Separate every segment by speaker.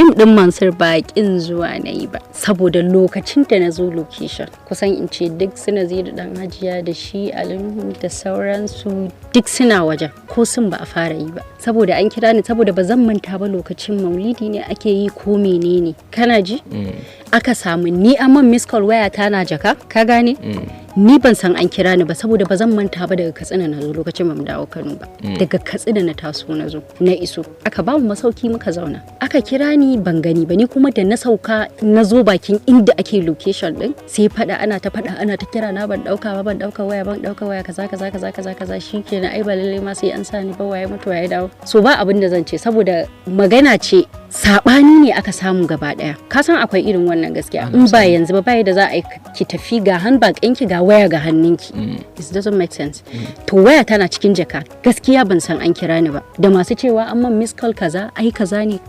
Speaker 1: fim din Mansoor ba kin zuwa nayi ba saboda lokacin da na zo location kusan in ce duk suna zira dan Hajiya da shi Alimu da sauransu duk suna wajen ko sun ba a fara yi ba saboda an kira ni saboda ba zan manta ba lokacin maulidi ne ake yi ko menene kana ji aka samu ni amman miss call waya ta na jaka ka gane ni ban san an kira ni ba saboda ba zan manta ba daga Katsina na zo lokacin ba mu dawo Kano ba daga Katsina na taso na zo na iso aka ba mu masauki muka zauna aka kira ni ban gani ba ni kuma da na sauka na zo bakin inda ake location din sai ana ta kira na ban dauka waya kaza shikenan ai ba lalle ma sai an sa ni ba waye mutu waye dawo so ba abin da zan ce saboda magana ce sabani ne aka samu gaba daya ka san akwai irin wannan gaskiya in ba yanzu ba bai da za a ki tafi ga handbag ɗinki ga waya ga hannunki it doesn't make sense to waya tana cikin jaka gaskiya ban san an kira ni ba da masu cewa an man miss call kaza ai kaza ne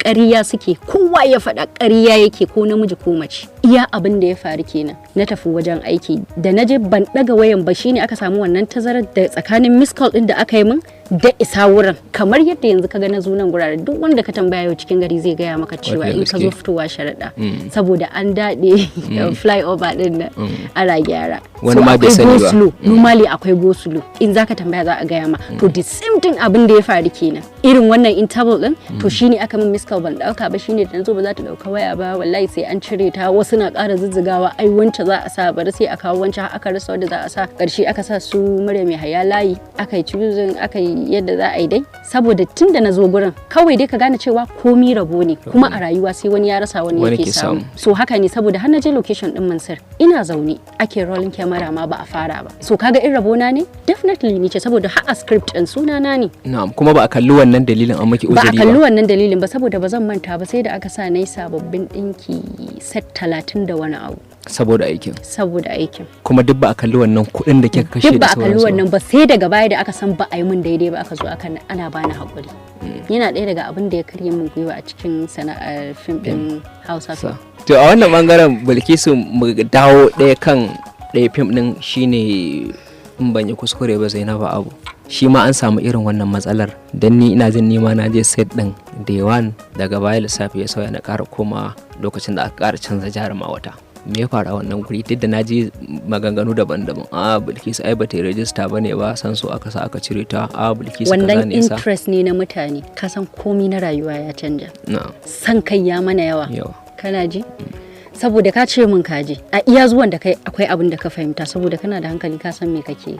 Speaker 1: ƙarya suke kowa ya faɗa ƙarya yake ko namiji ko mace iya abin da ya faru kenan na tafi wajen aiki da naje ban daga wayan ba shine aka samu wannan tazarar da tsakanin miss call din da aka yi min da isa wurin kamar yadda yanzu ka ga na zo nan gurare duk wanda ka tambaya yau cikin gari zai gaya maka cewa in ka zo fitowa sharaɗa saboda an daɗe flyover din nan ana gyara
Speaker 2: wani ma bai sani ba
Speaker 1: normally akwai go-slow in zaka tambaya za a gaya ma to the same thing abin da ya faru kenan irin wannan interval din to shine aka min miss call ban dauka ba shine da nazo ba za ta dauka waya ba wallahi sai an cire ta wasu na ƙara zuzzugawa ai wance za a sa bari sai a kawo wance aka rasa wanda za a sa karshe aka sa su murya mai haya layi aka yi choosing aka yi yadda za a yi dai saboda tun da na zo gurin kawai dai ka gane cewa komi rabo ne kuma a rayuwa sai wani ya rasa wani yake samu so haka ne saboda har na je location din Mansoor ina zaune ake rolling camera ma ba a fara ba so kaga in rabo na ne definitely ni ce saboda har a script din suna na ne
Speaker 2: na'am kuma ba a kalli wannan dalilin an maki uzuri ba
Speaker 1: ba a kalli wannan dalilin ba saboda ba zan manta ba sai da aka sa nayi sababbin dinki set 30 da wani abu
Speaker 2: saboda aikin kuma duk ba a kalli wannan kuɗin da kika kashe da sauransu duk ba a kalli wannan
Speaker 1: ba sai daga baya da aka san ba a yi min daidai ba aka zo ana bani hakuri yana ɗaya daga abin da ya karye min gwiwa a cikin sana'ar fim din Hausa
Speaker 2: to a wannan bangaren Bilkisu mu dawo ɗaya kan ɗaya fim din shine in ban yi kuskure ba Zainabu Abu shi ma an samu irin wannan matsalar dan ni ina jin nima na je set din day one daga baya lissafi ya sauya na ƙara koma lokacin da aka ƙara canza jaruma wata me ya faru a wannan guri duk da na je maganganu daban-daban Bilkisu ai bata register bane ba san so aka sa aka cire ta Bilkisu kaza ne
Speaker 1: wannan interest ne na mutane ka san komai na rayuwa ya canja san kai ya mana yawa kana ji saboda ka ce min kaje a iya zuwan da kai akwai abin da ka fahimta saboda kana da hankali ka san me kake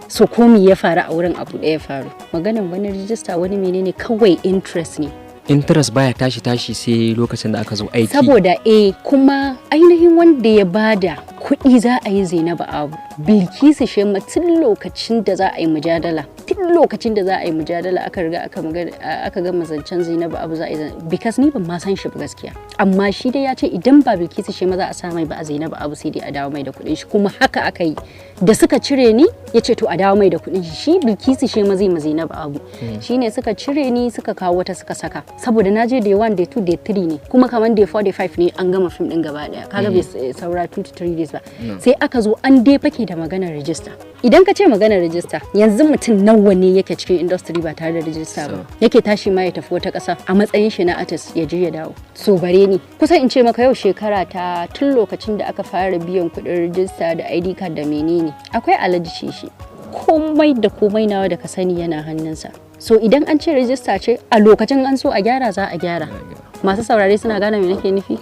Speaker 1: so komai ya faru a wurin abu da ya faru maganan wani register wani menene kawai interest ne
Speaker 2: interest baya tashi sai lokacin da aka zo aiki
Speaker 1: saboda kuma ainihin wanda ya bada kuɗi za a yi Zainabu Abu Bilkisu Shema tun lokacin da za a yi mujadala aka riga aka gama zancen Zainabu Abu za a yi because ni ban ma san shi ba gaskiya amma shi dai ya ce idan ba Bilkisu Shema za a sa mai ba a Zainabu Abu sai dai a dawo mai da kuɗin shi kuma haka aka yi da suka cire ni ya ce to a dawo mai da kuɗin shi Bilkisu Shema zai ma Zainabu Abu shine suka cire ni suka kawo wata suka saka saboda na je day 1 day 2 day 3 ne kuma kaman day 4 day 5 ne an gama film din gaba daya kaga bai saura 2 to 3 days ba sai aka zo an dai fake da maganar register idan ka ce maganar register yanzu mutum nawa ne yake cikin industry ba tare da register ba yake tashi ma ya tafi wata ƙasa a matsayin shi na artist ya je ya dawo so bare ni kusan in ce maka yau shekara ta tun lokacin da aka fara biyan kuɗin register da ID card da menene akwai alaji shi komai da komai nawa da ka sani yana hannunsa so idan an ce register ce a lokacin an so a gyara za a gyara masu saurare suna gane me nake nufi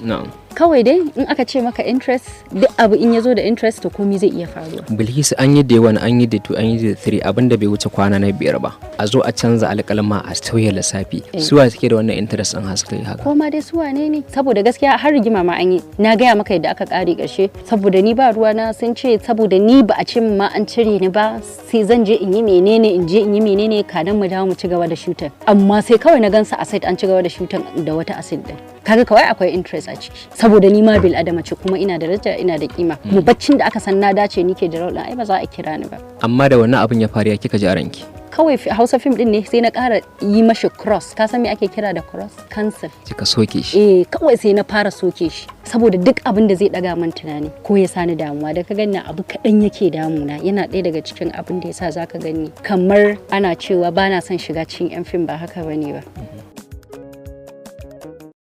Speaker 1: kawai dai in aka ce maka interest duk abu in ya zo da interest to komai zai iya faruwa
Speaker 2: Bilkisu an yi day 1 an yi day 2 an yi day 3 abinda bai wuce kwana na 5 ba a zo a canza alƙalma a sauya lissafi suwa suke da wannan interest an haska haka
Speaker 1: ko ma dai suwa ne saboda gaskiya har rigima ma an yi na gaya maka yadda aka kare ƙarshe saboda ni ba ruwa na sun ce saboda ni ba a ce ma an cire ni ba sai zan je in yi menene kadan mu dawo mu ci gaba da shooting amma sai kawai na gansa a site an ci gaba da shooting da wata acid din kaga kawai akwai interest a ciki saboda ni ma bil adama ce kuma ina da daraja ina da kima mu baccin da aka san na dace nike da role ai ba za a kira ni ba
Speaker 2: amma da wannan abin ya faru ya kika ji a ranki
Speaker 1: kawai Hausa film din ne sai na ƙara yi mashi cross ka san me ake kira da cross cancel
Speaker 2: kika soke shi
Speaker 1: kawai sai na fara soke shi saboda duk abin da zai daga min tunani ko ya sani damuwa da ka gani abu kadan yake damuna yana ɗaya daga cikin abin da yasa zaka gani kamar ana cewa bana son shiga cikin yan film ba haka bane ba